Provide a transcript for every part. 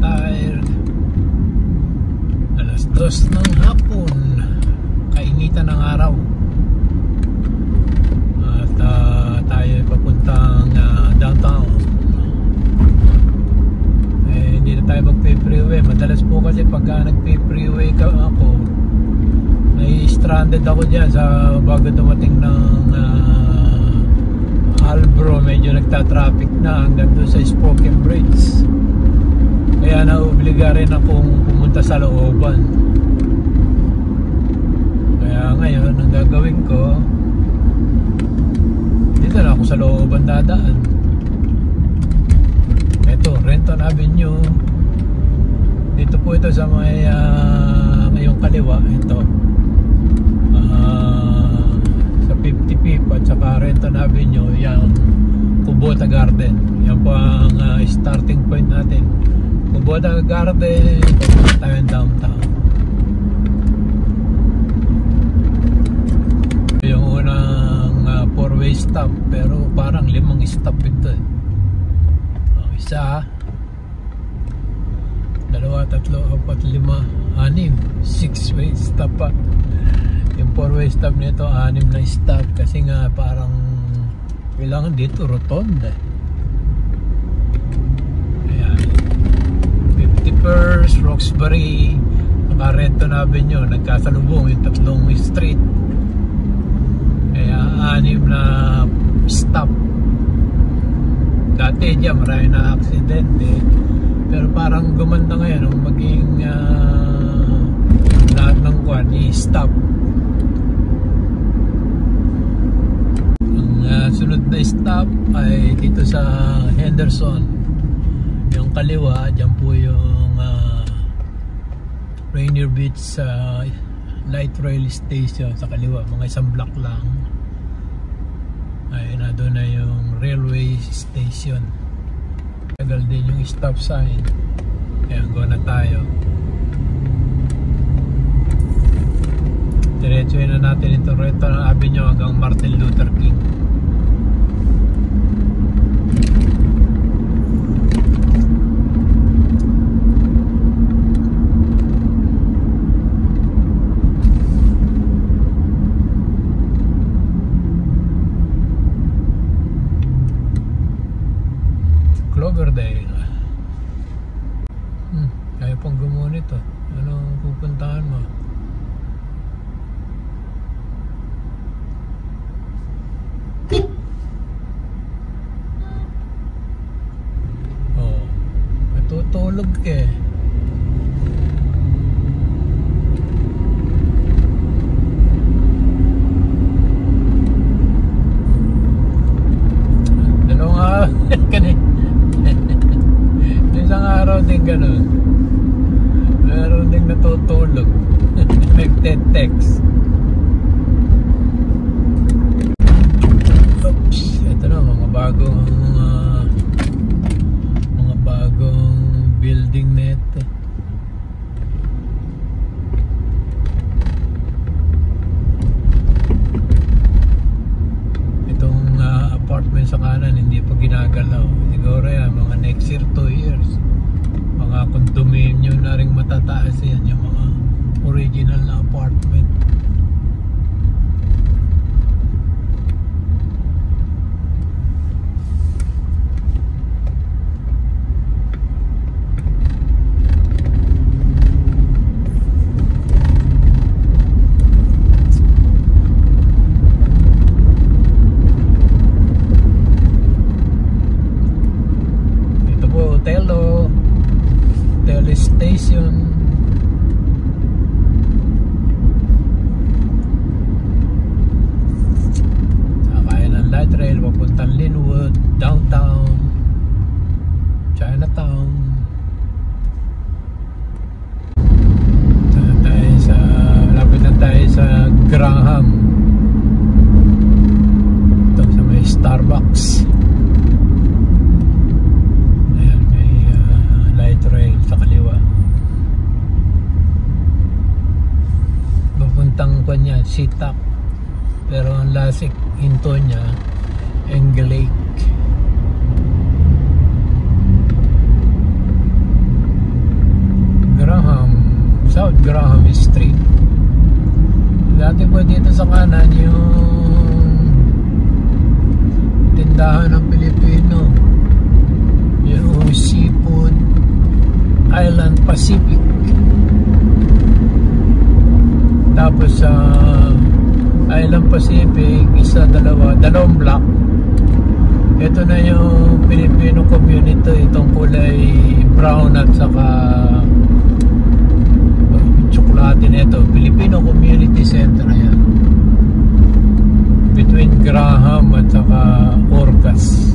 tired. Alas 2 ng hapon, kainitan ng araw. At tayo ay papuntang downtown. Hindi na tayo magpe-freeway. Madalas po kasi pagka nagpe-freeway ako, may stranded ako dyan sa bago dumating ng Albro. Medyo nagta-traffic na hanggang doon sa Spoken Bridge. Kaya naobliga rin akong pumunta sa looban. Kaya ngayon ang gagawin ko, dito na ako sa looban dadaan. Ito, Renton Avenue. Dito po ito sa may ngayong kaliwa. Ito sa 55 at saka Renton Avenue, yung Kubota Garden. Yan po ang starting point natin. Kubota Garden, pupunta tayo downtown. Yung unang 4-way stop, pero parang 5 stop ito eh. Isa, 2, 3, 4, 5, 6, 6-way stop pa. Yung 4-way stop nito 6 na stop kasi nga parang kailangan dito rotonda. Ayan, 51st, Roxbury, Renton Avenue, nagkasalubong yung tatlong street. Kaya 6 na stop. Dati dyan marami na aksidente, pero parang gumanda ngayon nung maging lahat ng kwan i-stop. Ang sunod na stop ay dito sa Henderson, yung kaliwa. Dyan po yung Rainier Beach Light Rail Station sa kaliwa, mga isang block lang. Ay, na doon na yung railway station. Tagal din yung stop sign. Ayan, go na tayo. Diretsuhin na natin ito Renton Avenue hanggang Martin Luther King. Cloverdale. Kaya pang gumunit to. Anong pupuntahan mo? Oh, matutulog ka eh. Dalawang araw kanina. Isang araw din ganun. Meron din natutulog. Nagte-text. Oops, ito na mga bagong building na ito. Itong apartment sa kanan hindi pa ginagalaw. Siguro yan mga next year 2 years. Mga condominium na rin matataas yan, yung mga original na apartment. Station. Sakay ng light rail papuntang Linwood, downtown, Chinatown. Lapit na tayo sa Graham. Ito sa may Starbucks. Ayan, may light rail sa kaliwa. Papuntang kwan niya, Sitak. Pero ang lasik hinto niya, Engle Lake. South Graham Street. Dati po dito sa kanan yung tindahan ng Pilipino, yung Seafood Island Pacific. Tapos sa Island Pacific, dalawang block. Ito na yung Filipino community, itong kulay brown at saka tsokolate nito, Filipino Community Center na yan, between Graham at saka Orcas.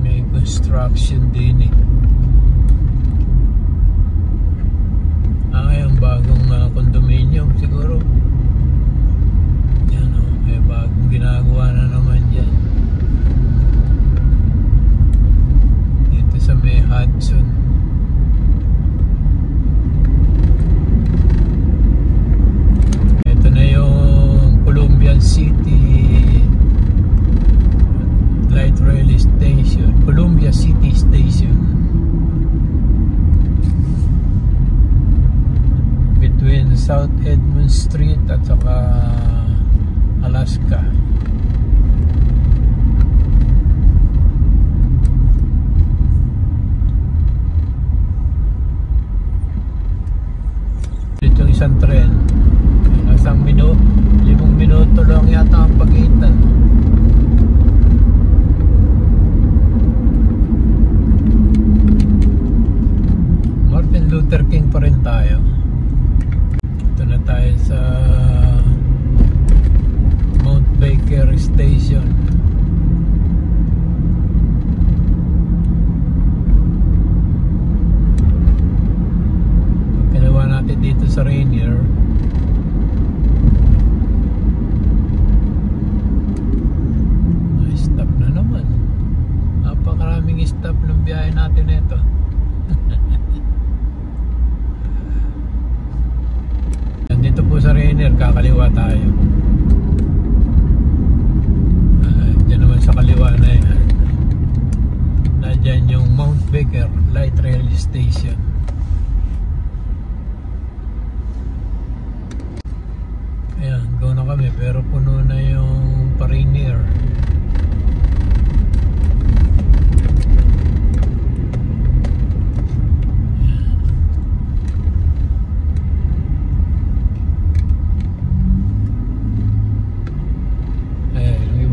May construction din eh. Yung bagong condominium siguro. Yan o, may bagong ginagawa na naman dyan. Dito sa may Hudson. Ito na yung Columbia City Light Rail Station, Columbia City Station, between South Edmund Street at saka Alaska. Ito yung isang tren, isang 5 minuto lang yata ang pagitan. Martin Luther King pa rin tayo. Ito na tayo sa Mount Baker Station. Pagkalawa natin dito sa Rainier, stop na naman. Napakaraming stop ng biyahe natin ito. Dito po sa Rainier, kakaliwa tayo. Diyan naman sa kaliwa na yan, nadyan yung Mount Baker Light Rail Station. Ayan, go na kami pero puno na yung Rainier.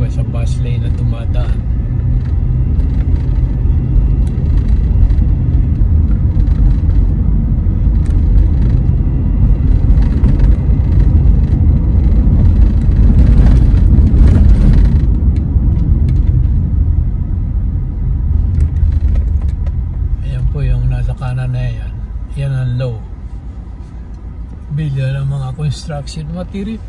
Sa bus lane na dumadaan. Ayan po yung nasa kanan na yan. Yan ang low. Bilya ng mga construction material.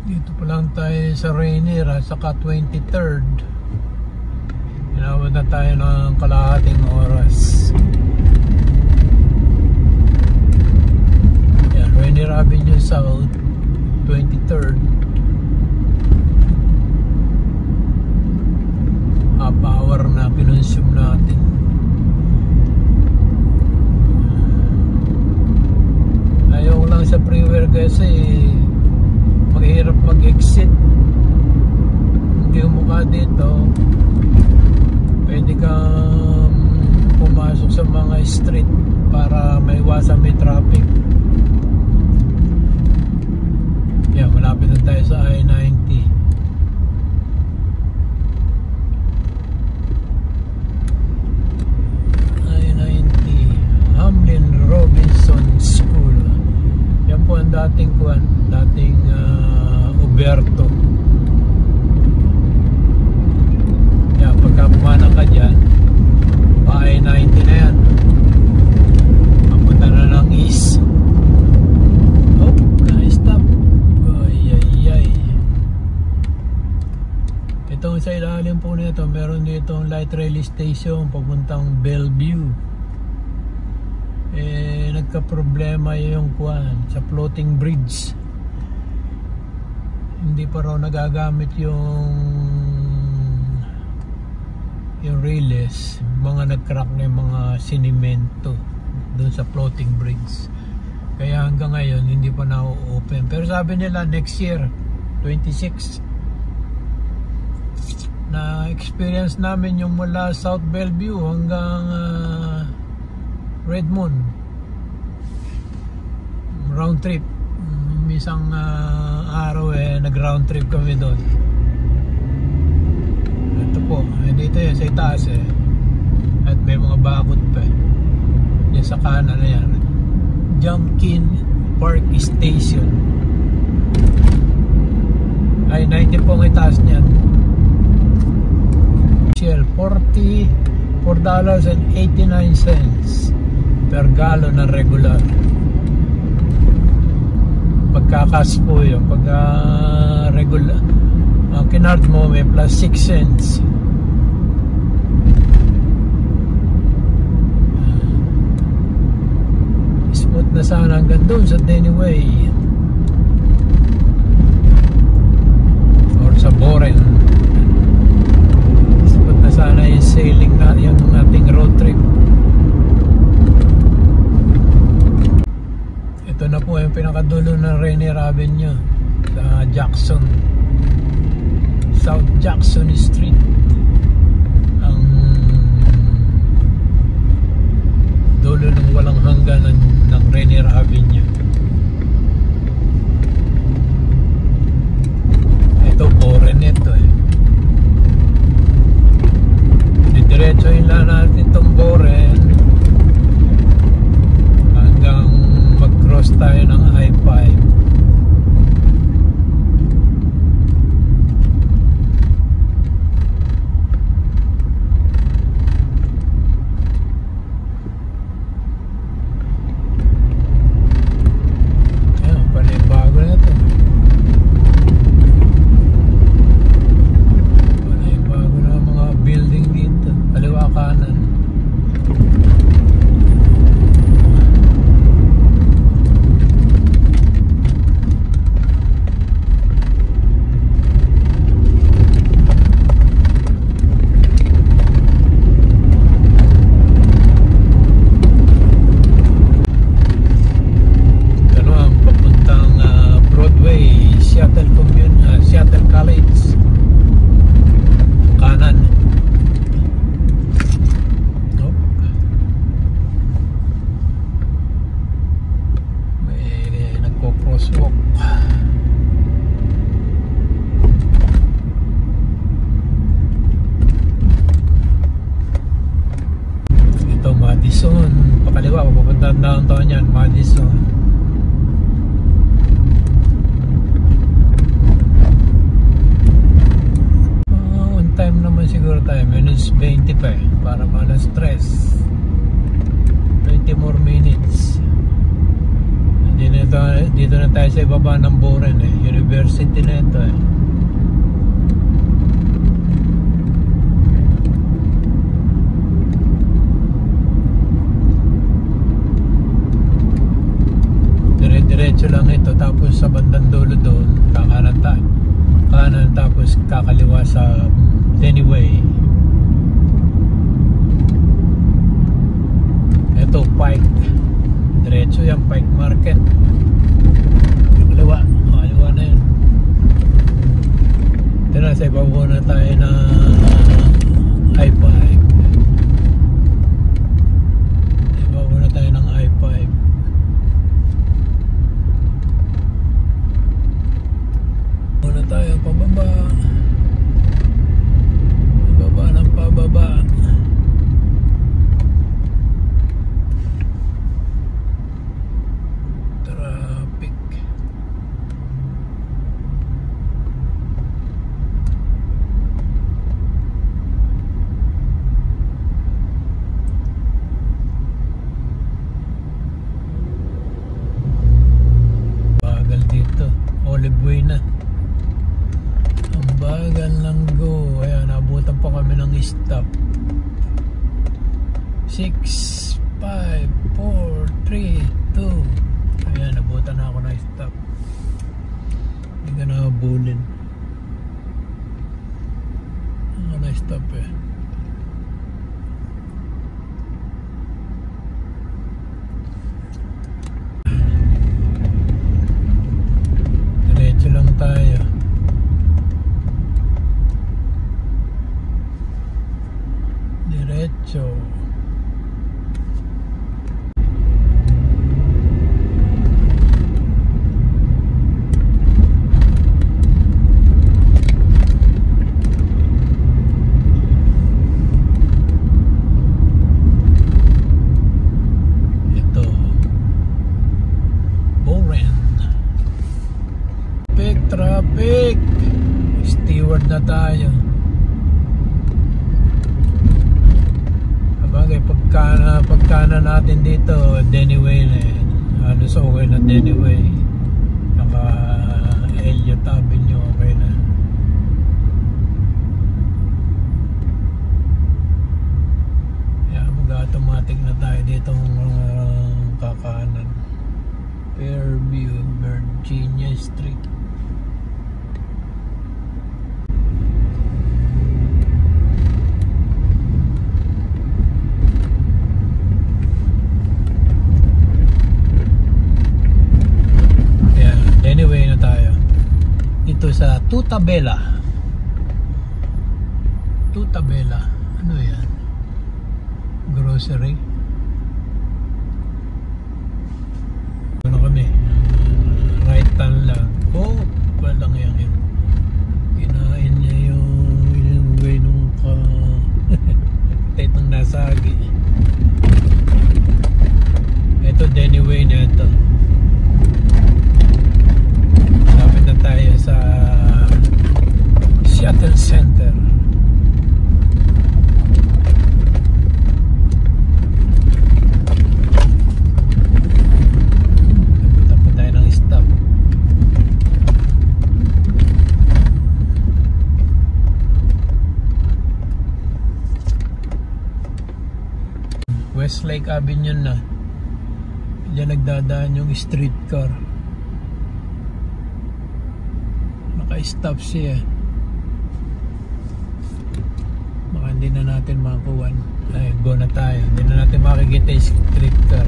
Dito pa lang tayo sa Rainier at saka 23rd. Inabot na tayo ng kalahating oras. Yan, Rainier Avenue South, 23rd. Half hour na kinonsume natin. Ayaw lang sa freeway kasi mahirap mag-exit. Hindi mukha dito, pwede kang pumasok sa mga street para maiwasan may traffic. Yan, malapit na tayo sa I-90. I-90 Hamlin Robinson School. Yan po ang dating Uberto. Yan, pagka pumanang ka dyan, I-90 na yan, papunta na ng east. Oh, na-stop. Ay. Itong sa ilalim po nito, meron dito light rail station papuntang Bellevue. Nagka-problema yung sa floating bridge. hindi pa raw nagagamit yung rails, mga nag-crack na yung mga sinimento doon sa floating bridge, kaya hanggang ngayon hindi pa na-open. Pero sabi nila next year 26. Na experience namin yung mula South Bellevue hanggang Redmond round trip. Isang araw nag round trip kami doon. Ito po, dito yan sa itaas at may mga bakod pa yan sa kanan na yan, Junkin Park Station. Ay 90 po ang itaas niyan. Shell $44.89 per gallon na regular. Pagkakas po yun, pagka regular kinard mo may plus 6 cents. Smooth na sana hanggang doon sa Denny-Way or sa Boren. Smooth na sana yung sailing na yung ating road trip. Ito na po yung pinakadulo ng Rainier Avenue sa Jackson, South Jackson Street. Ang dulo ng walang hanggan ng Rainier Avenue. Ito Boren ito didiretsohin lang natin itong Boren hanggang mag-cross tayo ng I-5. Madison, pakaliwa papunta downtown yan, Madison. On time naman siguro tayo, minus 20 pa para malas stress. 20 more minutes. Dito na tayo sa ibaba ng Boren University na ito diretso lang ito, tapos sa bandang dulo doon kakanan tayo, kanan, tapos kakaliwa sa Denny-Way. Ito Pike, diretso yan, Pike Market. Kaliwa na yun. Ito na, sa ibabaw na tayo na I-5. Ibabaw na tayo ng I-5. Muna tayo pababa. Pababa ng pababa. Traffic. Bagal dito. Olive Way na. Bagal lang go. Ayan, nabutan pa kami ng stop. 6, 5, 4, 3, 2. Ayan, nabutan na ako ng stop. Hindi ka na habulin. Na-stop eh. Diretso lang tayo. Diretso. Traffic. Steward na tayo. Sabagay, pagkana natin dito, Denny-Way na yan. Halos okay na Denny-Way. Naka Elliot Avenue, okay na. Kaya mag-automatic na tayo dito kakanan. Fairview, Virginia Street. Anyway na tayo dito sa Tutabela. Ano yan? Grocery. Ano kami? Right turn lang. Oh, walang yan yun. Kinain niya yung way nung tit ng nasagi. Ito Denny-Way na ito. Tayo sa Seattle Center. Napunta pa tayo ng stop. Westlake Avenue na. Diyan nagdadaan yung streetcar. Naka-stop siya. Baka hindi na natin makakuha. Ay, go na tayo. Hindi na natin makikita yung streetcar.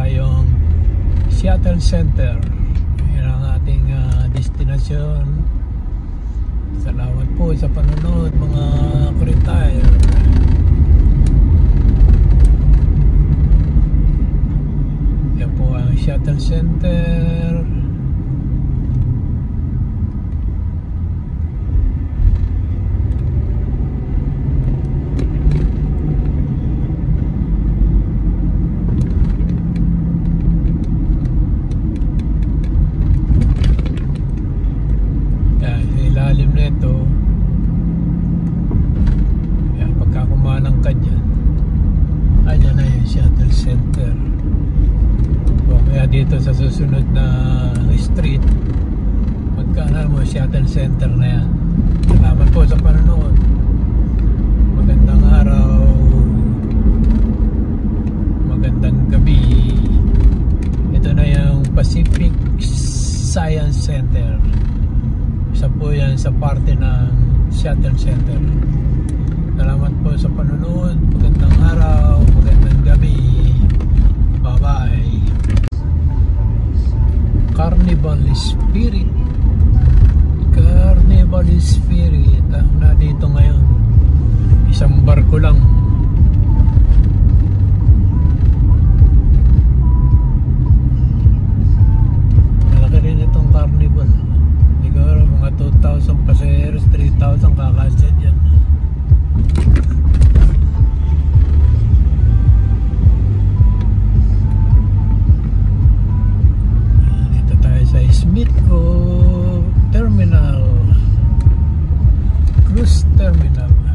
Yung Seattle Center. Yan ang ating destinasyon. Salamat po sa panonood mga kuritaya. Yan po ang Seattle Center. Ilalim na ito. Yan, pagka kumanang ka dyan, ayan na yung Seattle Center. O kaya dito sa susunod na street, pagka mo Seattle Center na yan. Salamat po sa panonood. Magandang araw, magandang gabi. Ito na yung Pacific Science Center. Isa po yan sa parte ng Seattle Center. Salamat po sa panonood. Magandang araw, magandang gabi. Bye-bye. Carnival Spirit. Carnival Spirit ang nandito ngayon. Bus Terminal.